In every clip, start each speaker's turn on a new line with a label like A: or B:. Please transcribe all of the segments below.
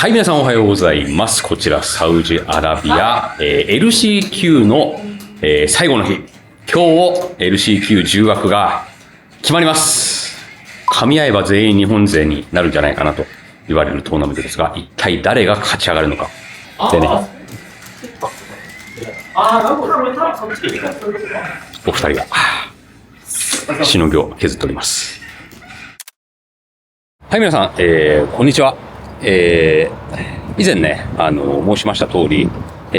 A: はい、皆さんおはようございます。こちら、サウジアラビア、LCQ の、最後の日。今日、LCQ 10枠が決まります。噛み合えば全員日本勢になるんじゃないかなと言われるトーナメントですが、一体誰が勝ち上がるのか。でね、お二人が、しのぎを削っております。はい、皆さん、こんにちは。以前ね、申しました通り、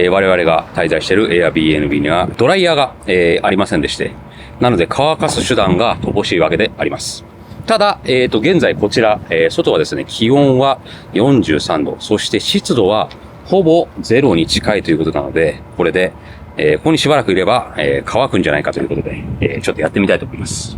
A: 我々が滞在している Airbnb にはドライヤーが、ありませんでして、なので乾かす手段が乏しいわけであります。ただ、現在こちら、外はですね、気温は43度、そして湿度はほぼゼロに近いということなので、これで、ここにしばらくいれば、乾くんじゃないかということで、ちょっとやってみたいと思います。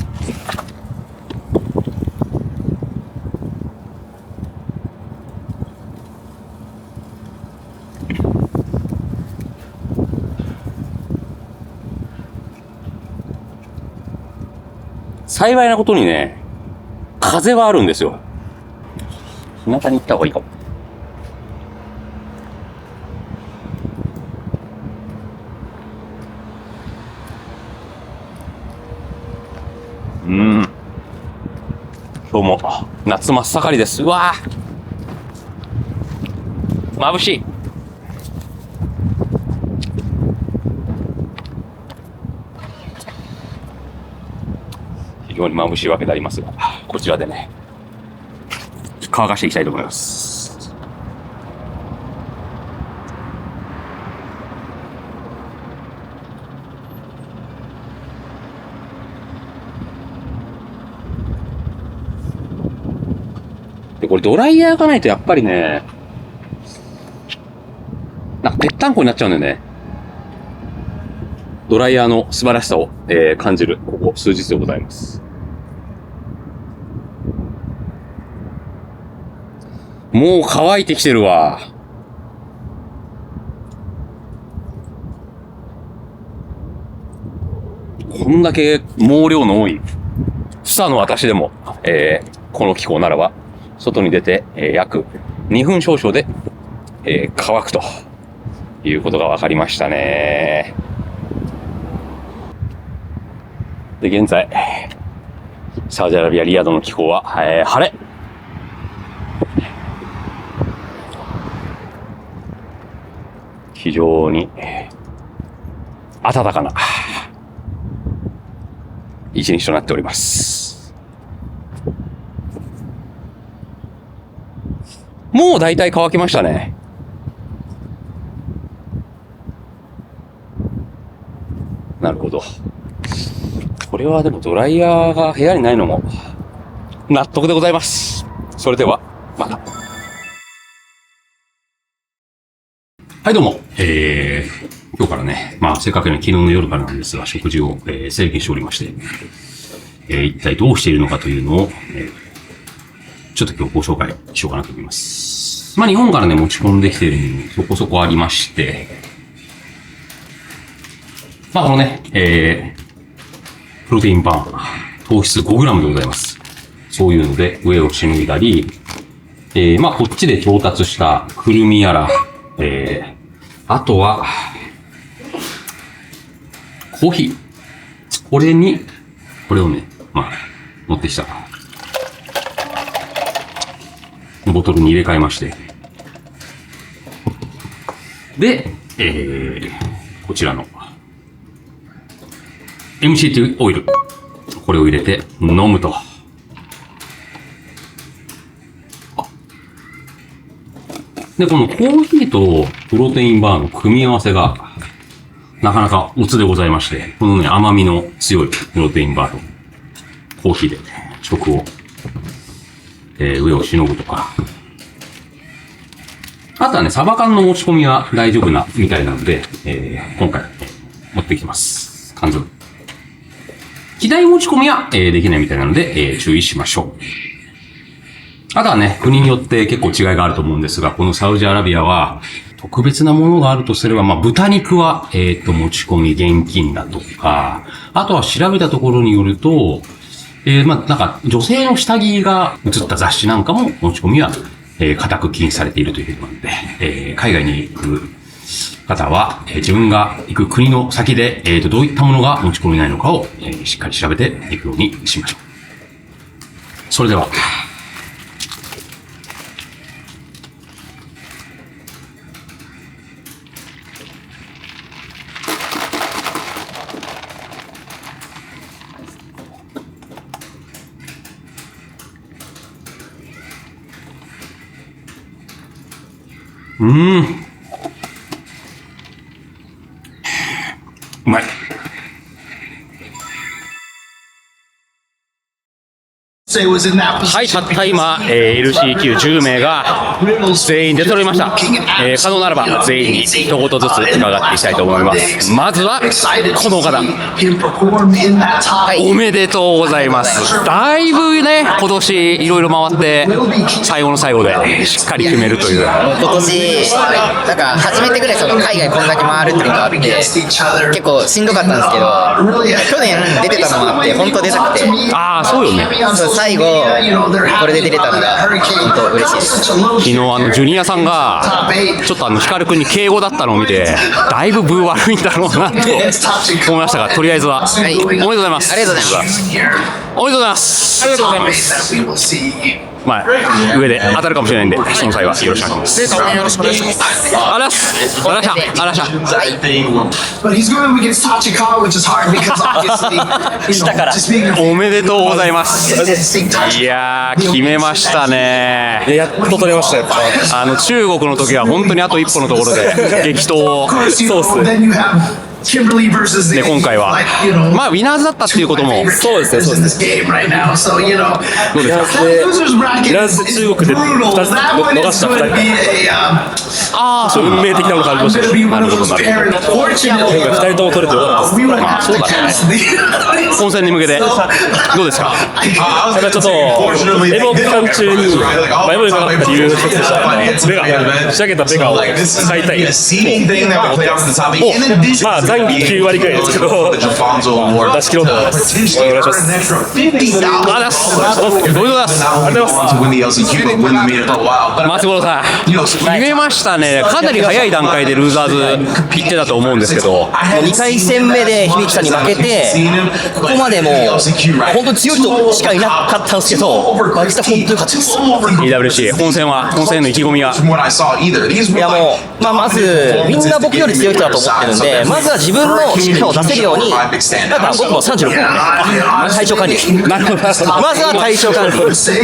A: 幸いなことにね、風はあるんですよ。日向に行った方がいいかも。今日も夏真っ盛りです。うわぁ、眩しい。非常に眩しいわけでありますが、こちらでね、乾かしていきたいと思います。で、これドライヤーがないとやっぱりね、なんかぺったんこになっちゃうんだよね。ドライヤーの素晴らしさを、感じる、ここ数日でございます。もう乾いてきてるわ。こんだけ毛量の多い、房の私でも、この気候ならば、外に出て、約2分少々で、乾くということが分かりましたね。で、現在、サウジアラビア・リヤドの気候は、晴れ。非常に暖かな一日となっております。もう大体乾きましたね。なるほど。これはでもドライヤーが部屋にないのも納得でございます。それではまた。はい、どうも。今日からね、せっかくね、昨日の夜からなんですが、食事を、制限しておりまして、一体どうしているのかというのを、ちょっと今日ご紹介しようかなと思います。日本からね、持ち込んできているものそこそこありまして、このね、プロテインバー、糖質 5g でございます。そういうので、上をしのいだり、こっちで調達したくるみやら、あとは、コーヒー。これをね、持ってきた。ボトルに入れ替えまして。で、こちらの、MCT オイル。これを入れて飲むと。で、このコーヒーとプロテインバーの組み合わせが、なかなかおつでございまして、このね、甘みの強いプロテインバーとコーヒーで食を、上をしのぐとか。あとはね、サバ缶の持ち込みは大丈夫なみたいなので、今回持ってきます。缶詰。機内持ち込みは、できないみたいなので、注意しましょう。あとはね、国によって結構違いがあると思うんですが、このサウジアラビアは、特別なものがあるとすれば、豚肉は、持ち込み現金だとか、あとは調べたところによると、なんか女性の下着が写った雑誌なんかも持ち込みは固く禁止されているということなので、海外に行く方は、自分が行く国の先で、どういったものが持ち込めないのかを、しっかり調べていくようにしましょう。それでは。うまい。はい、たった今、LCQ10 名が全員出揃いました。可能ならば全員に一言ずつ伺っていきたいと思います。まずは、この方。おめでとうございます。だいぶね、今年いろいろ回って、最後の最後でしっかり決めるという。
B: 今年、なんか初めてぐらいその海外こんだけ回るっていうのがあって、結構しんどかったんですけど、去年出てたのもあって、本当出たくて。
A: ああ、そうよね。
B: 最後、これで出れたのが本当嬉しいです。
A: 昨日ジュニアさんがちょっと光くんに敬語だったのを見て、だいぶ分悪いんだろうなと思いましたが、とりあえずは、
B: はい、
A: おめでとうございます。
B: ありがとうございます。
A: おめでとうございます。ありがとうございます。まあ、上で当たるかもしれないんで、その際はよろしくお願いします。よろしくお願いします。あらす。あらしゃ。あらしゃ。
B: 下から。
A: おめでとうございます。いやー、決めましたね。
C: やっと取れましたよ。
A: 中国の時は本当にあと一歩のところで激闘を。
C: そうっすね。
A: で今回はまあウィナーズだったっていうことも
C: そうですね、そうですね。
A: どうですか。
C: フランス中国で2つ逃した2人
A: ああ、そう
C: 運命的なの感じましたね。
A: なるほどなるほど。
C: 2人とも取れてよかったです。
A: まあそうだね。本戦に向けてどうですか。
C: ただちょっとエボ期間中に前までなかった理由の一つでした。ベガ仕上げたベガを使いたい。まあ残機9割くらいですけど出し切ろうと思います。お願いします。
A: ありがとうございます。おめでとうございます。
C: ありがとうございます。
A: 松五郎さん決めましたね。かなり早い段階でルーザーズ行ってたと思うんですけど、
B: 2回戦目で響さんに負けて、ここまでもう本当に強い人しかいなかったんですけど、負けた本当に良かったです。
A: EWC 本戦の意気込みが。
B: いやもう、まずみんな僕より強い人だと思ってるんで、まずは自分の力を出せるように、だから僕も36分ね、体調管理。
A: なるほど。
B: まずは体調管理。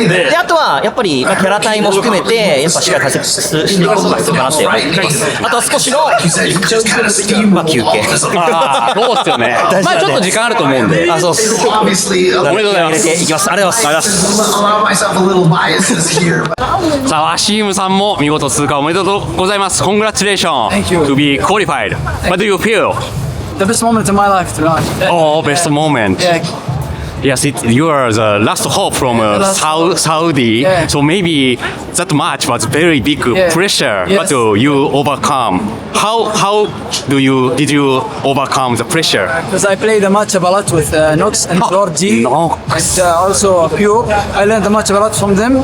B: で、あとはやっぱりキャラ体も含めて、やっぱしっかり大切していくことが必要かなって思ってます。あとは少しの、休憩。
A: ああ、そうっすよね。まあちょっと時間あると思うんで。
B: あ、そうっす。
A: おめでとうございます。
B: いきます。ありがとうございます。
A: さあ、ワシームさんも見事通過おめでとうございます。Congratulations to be qualified. What do you feel?
D: The best moment in my life tonight.
A: Oh, best moment.
D: Yeah.
A: Yes, you are the last hope from Saudi.
D: Yeah.
A: So maybe that match was very big pressure,
D: Yes.
A: but you overcome. How did you overcome the pressure?
D: Because I played a matchup a lot with Nox and Lord G.
A: Nox.
D: And also Pure. I learned a matchup a lot from them.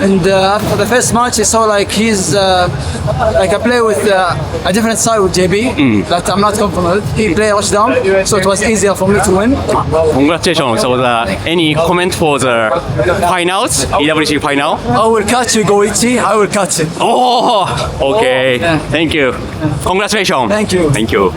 D: And after the first match, I saw like he's like I play with a different side with JB that I'm not comfortable with. He played rushdown, so it was easier for me to win.
A: Congratulations. So any comment for the finals, EWC final?
D: I will catch you, Goichi. I will catch it.
A: Oh, okay.
D: Yeah.
A: Thank you. Congratulations.
D: Thank you.
A: Thank you.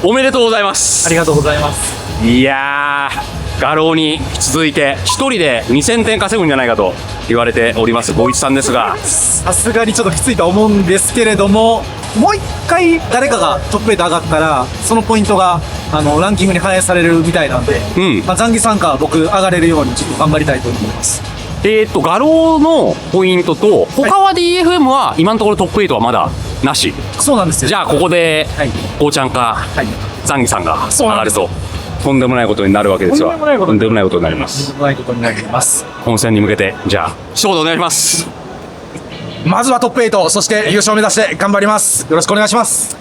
A: おめでとうございます。
D: ありがとうございます。
A: いやー、画廊に続いて一人で2000点稼ぐんじゃないかと言われておりますゴイチさんですが、
E: さすがにちょっときついとは思うんですけれども、もう一回誰かがトップ8上がったらそのポイントがランキングに反映されるみたいなんで、残機参加は僕上がれるようにちょっと頑張りたいと思います。
A: 画廊のポイントと他は DFM は今のところトップ8はまだなし。
E: そうなんですよ。
A: じゃあここで
E: はい
A: こうちゃんか残機さんが上がるととんでもないことになるわけですわ。
E: とんでもないこと
A: とんでもないことになります。
E: ないことになります。
A: 本戦に向けてじゃあ一言お願いします。
E: まずはトップ8、そして優勝を目指して頑張ります。よろしくお願いします。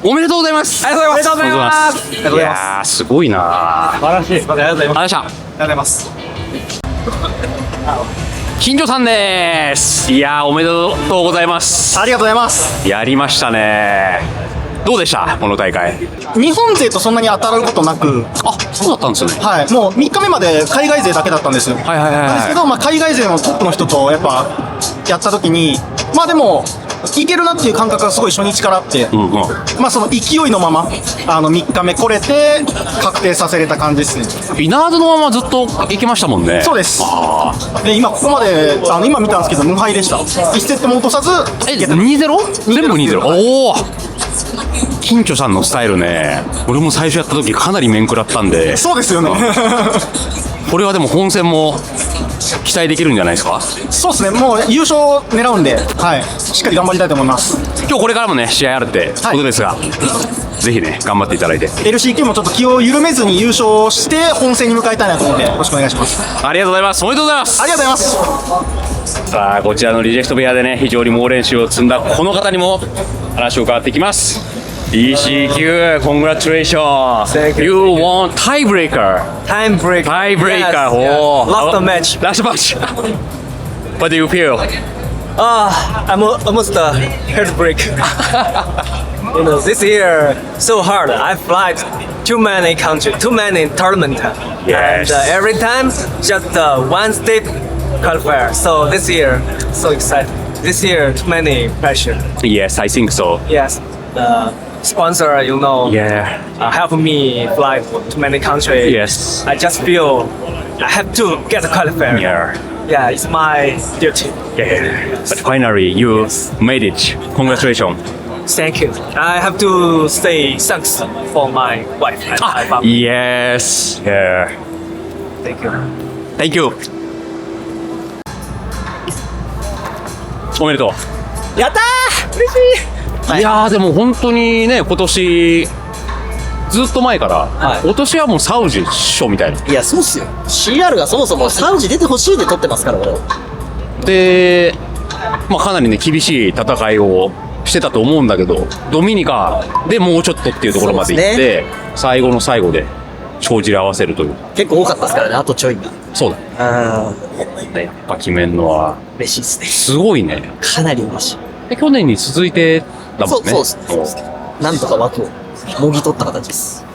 A: おめでとうございます。
E: ありがとうございます。ありがとうございます。
A: いやーすごいなー。
E: 素晴らしい。ありがとうございます。
A: ありがとうございました。
E: ありがとうございます。
A: 金城さんです。いやー、おめでとうございます。
B: ありがとうございます。
A: やりましたね。どうでしたこの大会。
F: 日本勢とそんなに当たることなく、
A: あ、そうだったんですね。
F: はい、もう3日目まで海外勢だけだったんですよ。
A: はいはいはいはい
F: なんですけど、まあ、海外勢のトップの人とやっぱやった時に、まあでも、いけるなっていう感覚がすごい初日からあって、
A: うんうん。
F: まあその勢いのまま、3日目来れて、確定させれた感じですね。
A: イナーズのままずっと行きましたもんね。
F: そうです。
A: あ
F: で、今ここまで、今見たんですけど、無敗でした。1セットも落とさず、
A: ー。
F: いけた
A: 2-0？ 全部 2-0。おお。金城さんのスタイルね、俺も最初やった時かなり面食らったんで、
F: そうですよね。
A: これはでも本戦も期待できるんじゃないですか。
F: そうですね、もう優勝狙うんで、はい、しっかり頑張りたいと思います。
A: 今日これからもね、試合あるってことですが、ぜひね、頑張っていただいて。
F: LCQ もちょっと気を緩めずに優勝して本戦に向かいたいなと思ってよろしくお願いします。
A: ありがとうございます。おめでとうございます。
F: ありがとうございます。
A: さあ、こちらのリジェクト部屋でね、非常に猛練習を積んだこの方にも話を伺っていきます。ECQ、congratulations. You won tiebreaker.
G: Time break.
A: Tiebreaker.
G: Yes,
A: Oh,
G: yeah. Last match.
A: Last match. What do you feel?
G: I'm almost heartbreak. This year so hard. I fly too many countries, too many tournament.
A: Yes.
G: And every time just one step qualifier. So this year so excited. This year too many pressure.
A: Yes, I think so.
G: Yes. The sponsor,
A: Yeah.
G: help me fly to many countries.
A: Yes.
G: I just feel I have to get a qualifier.
A: Yeah.
G: Yeah, it's my duty.
A: Yeah. But finally, you made it. Congratulations.
G: Thank you. I have to say thanks for my wife and my family.
A: Yes. Yeah.
G: Thank you.
A: Thank you. おめでとう。
B: やったー嬉しい。
A: いやーでも本当にね、今年ずっと前から、今年はもうサウジっしょみたいな。
B: いや、そうっすよ。CR がそもそもサウジ出てほしいで取ってますから、俺。
A: で、まあ、かなりね厳しい戦いをしてたと思うんだけど、ドミニカでもうちょっとっていうところまで行っ
B: そう
A: て、
B: で
A: 最後の最後で帳尻合わせるという。
B: 結構多かったですからね、あとちょいが。
A: そうだね。やっぱ決めんのは
B: 嬉しいですね。
A: すごいね。
B: かなり嬉しい。
A: で去年に続いてだもんね。
B: そうですね。なんとか枠をもぎ取った形です。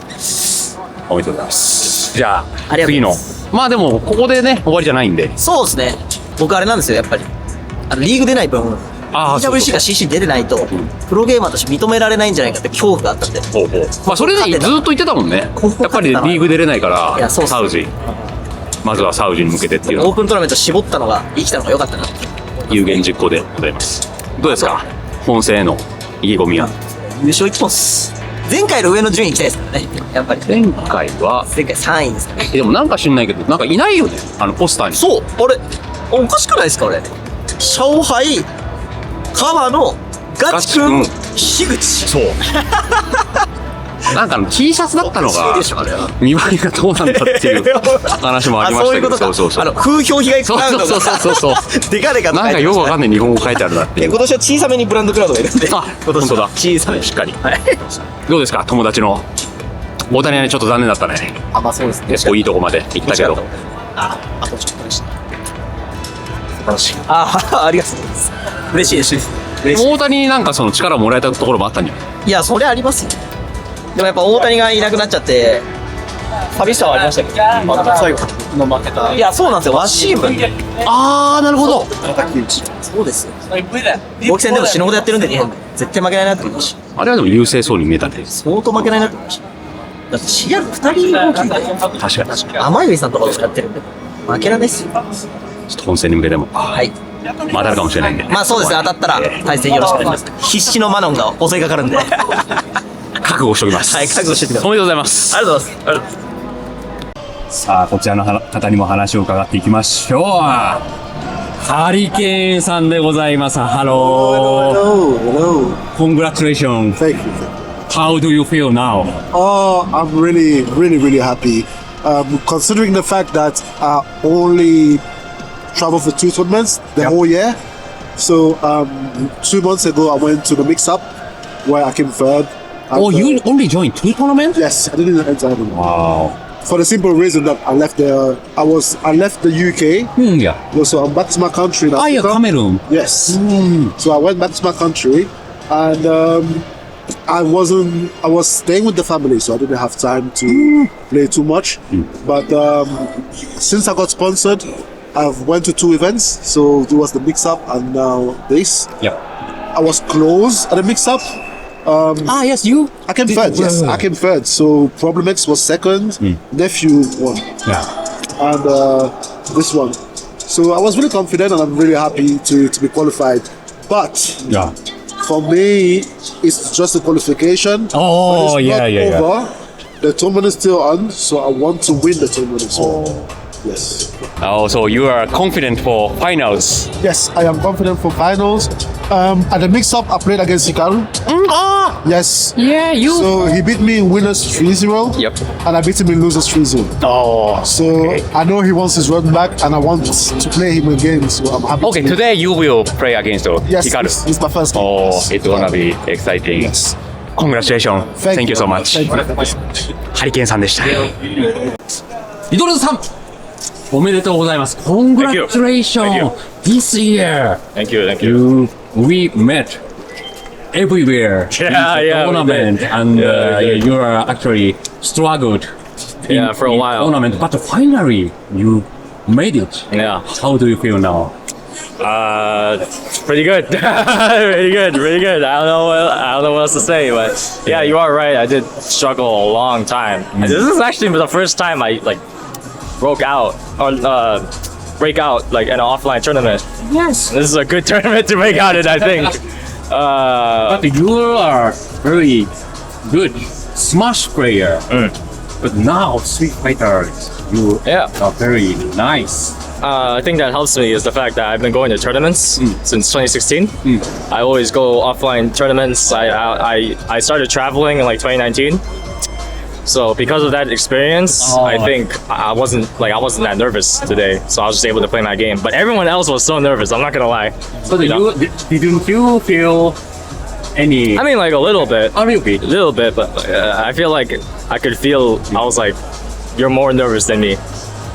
A: おめでとうございます。じゃあ
B: ありがとう
A: 次の
B: ございます
A: まあでもここでね終わりじゃないんで。
B: そうですね。僕あれなんですよ、やっぱり。リーグ出ない分、PWC が CC 出れないと、プロゲーマーとして認められないんじゃないかって恐怖があったんで。
A: まあそれでずっと言ってたもんね。やっぱりリーグ出れないから
B: いやそうっす
A: サウジ。まずはサウジに向けてっていうの
B: オープントーナメント絞ったのが生きたのが良かったな。
A: 有言実行でございます。どうですか本戦への意気込みは。
B: 優勝一本っす。前回の上の順位行きたいですからね。やっぱり。
A: 前回は
B: 前回3位ですかね。
A: でもなんか知んないけどなんかいないよねポスターに。
B: そう、あれ、おかしくないですか、あれ。シャオハイ、川野、ガチ君、樋口。
A: そう。なんかT シャツだったのが見栄えがどうなんだっていう話もありましたけど。
B: そう。風評被害クラウドが。
A: そう。
B: でかでかと
A: なんかよくわかんない日本語書いてあるなっていう。
B: 今年は小さめにブランドクラウドがいるんで。
A: あ、本当だ。
B: 小さめ。
A: しっかり。どうですか友達の大谷はねちょっと残念だったね。
B: あ、まあそうですね。
A: 結構いいとこまで行ったけど。
B: あとちょっとでした。素晴らしい。ありがとうございます。嬉しいです。
A: 大谷なんかその力をもらえたところもあったんじゃない。
B: いや、それありますよ。でもやっぱ大谷がいなくなっちゃって寂しさはありましたけど、最後の負けた。いや、そうなんですよ。ワシーム。
A: あー、なるほど。
B: そうですよ。大木戦でも死ぬほどやってるんで、日本で絶対負けないなって思いました。
A: あれはでも優勢そうに見えたんで。
B: 相当負けないなって思いました。だって CR2 人大きいんだよ。
A: 確かに。
B: 甘い上さんとかを使ってるんで負けられないっすよ。
A: ちょっと本戦に向けても
B: はい。
A: 当たるかもしれないんで。
B: まあそうですね。当たったら対戦よろしくお願いします。必死のマノンが襲いかかるんで。
A: 覚悟しておきます。
B: はい、覚悟しておいてください。
A: おめでとうございます。
B: ありがとうございます。ありがとうございます。
A: さあ、こちらの方にも話を伺っていきましょう。ハリケーンさんでございます。ハロー。
H: Hello.
A: Congratulations.
H: Thank you.
A: How do you feel now?
H: I'm really happy. Considering the fact that I only traveled for 2 tournaments the whole year. So 2 months ago, I went to the mix-up where I came third.
A: Oh, you only joined 2 tournaments?
H: Yes, I didn't enter them.
A: Wow.
H: for the simple reason that I left the UK.
A: Yeah.
H: So I'm back to my country now.
A: Yeah, Cameroon.
H: Yes. So I went back to my country, and I was staying with the family, so I didn't have time to play too much. But since I got sponsored, I've went to 2 events. So it was the mix-up and now this.
A: Yep.
H: I was close at the mix-up.
A: Yes, you.
H: I came third. Yes, I came third. So Problem X was second. Nephew won.
A: Yeah.
H: And this one. So I was really confident, and I'm really happy to be qualified. But
A: Yeah.
H: for me, it's just a qualification.
A: Oh,
H: But it's
A: yeah,
H: not
A: yeah, yeah.
H: over. The tournament is still on, so I want to win the tournament as well. Yes.
A: Oh, so you are confident for finals.
H: Yes, I am confident for finals. At the mix-up, I played against Hikaru. Yes.
A: Yeah, you.
H: So he beat me in winners 3-0.
A: Yep.
H: And I beat him in losers 3-0.
A: Oh.
H: So I know he wants his run back, and I want to play him again. So I'm happy.
A: Okay,
H: to
A: today you will play against
H: Yes,
A: Hikaru.
H: it's my first game.
A: Oh,
H: Yes.
A: it's gonna be exciting.
H: Yes.
A: Congratulations. Thank you so much.
H: Thank you.
A: ハリケーンさんでした。リトルズさん、おめでとうございます。Congratulations this year.
C: Thank you, thank you.
A: We met everywhere.
C: Yeah,
A: in the
C: yeah, we
A: tournament,
C: did.
A: and
C: Yeah, yeah.
A: you are actually struggled.
C: Yeah, for a
A: in
C: while.
A: Tournament, but finally you made it.
C: Yeah.
A: How do you feel now?
C: Pretty good. Pretty good, pretty good. I don't know what else to say, but yeah, you are right. I did struggle a long time. This is actually the first time I break out like in an offline tournament.
A: Yes.
C: This is a good tournament to break out in, I think.
A: But you are very good Smash player. But now Street Fighter, you are very nice.
C: I think that helps me is the fact that I've been going to tournaments since 2016. I always go offline tournaments. I started traveling in like 2019. So because of that experience, I think I wasn't that nervous today. So I was just able to play my game. But everyone else was so nervous. I'm not gonna lie.
A: So didn't you feel any?
C: I mean, like a little bit.
A: A little bit.
C: But I feel like I could feel. I was like, you're more nervous than me.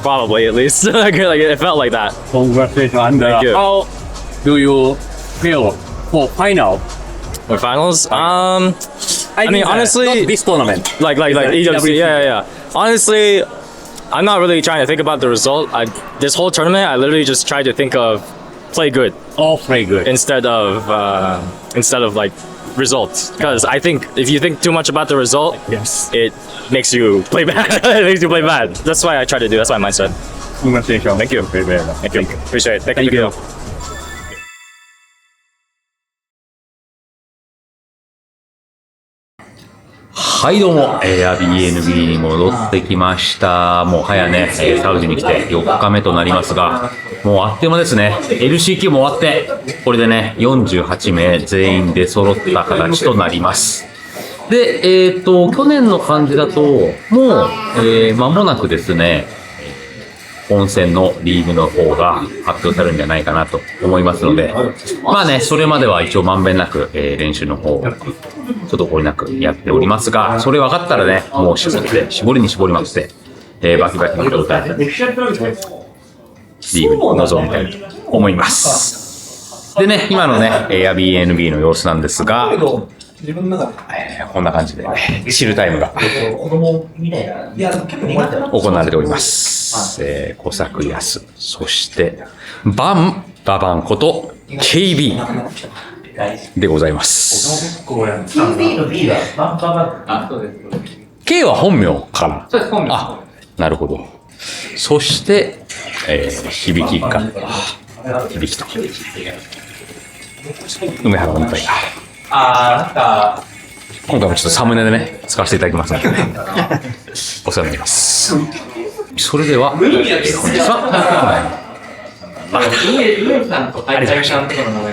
C: Probably, at least. like it felt like that.
A: Congratulations. And
C: Thank you.
A: how do you feel for final?
C: For finals? I mean, honestly,
A: not this tournament.
C: like EWC, yeah. Honestly, I'm not really trying to think about the result. This whole tournament, I literally just tried to think of play good.
A: All play good.
C: Instead of like results, because I think if you think too much about the result, it makes you play bad. It makes you play bad. That's why I try to do. That's my mindset.
A: Congratulations.
C: Thank you. Thank you. Appreciate it. Thank you.
A: はいどうも、Airbnb に戻ってきました。もう早ね、サウジに来て4日目となりますが、もうあっという間ですね。LCQ も終わって、これでね、48名全員出揃った形となります。で、去年の感じだと、もう、間もなくですね、本戦のリーグの方が発表されるんじゃないかなと思いますので、まあね、それまでは一応まんべんなく、練習の方を滞りなくやっておりますが、それ分かったらね、もう絞りに絞りまして、バキバキの状態でリーグに臨みたいと思います。でね、今のね、Airbnb の様子なんですが、こんな感じで、チルタイムが行われております。小作安、そしてババンこと KB でございます。K は本名かな。あ、なるほど。そして、響きと梅原本体が。今回もちょっとサムネでね、使わせていただきますので、ね、お世話になります。それでは、本日は、ありがとうございました。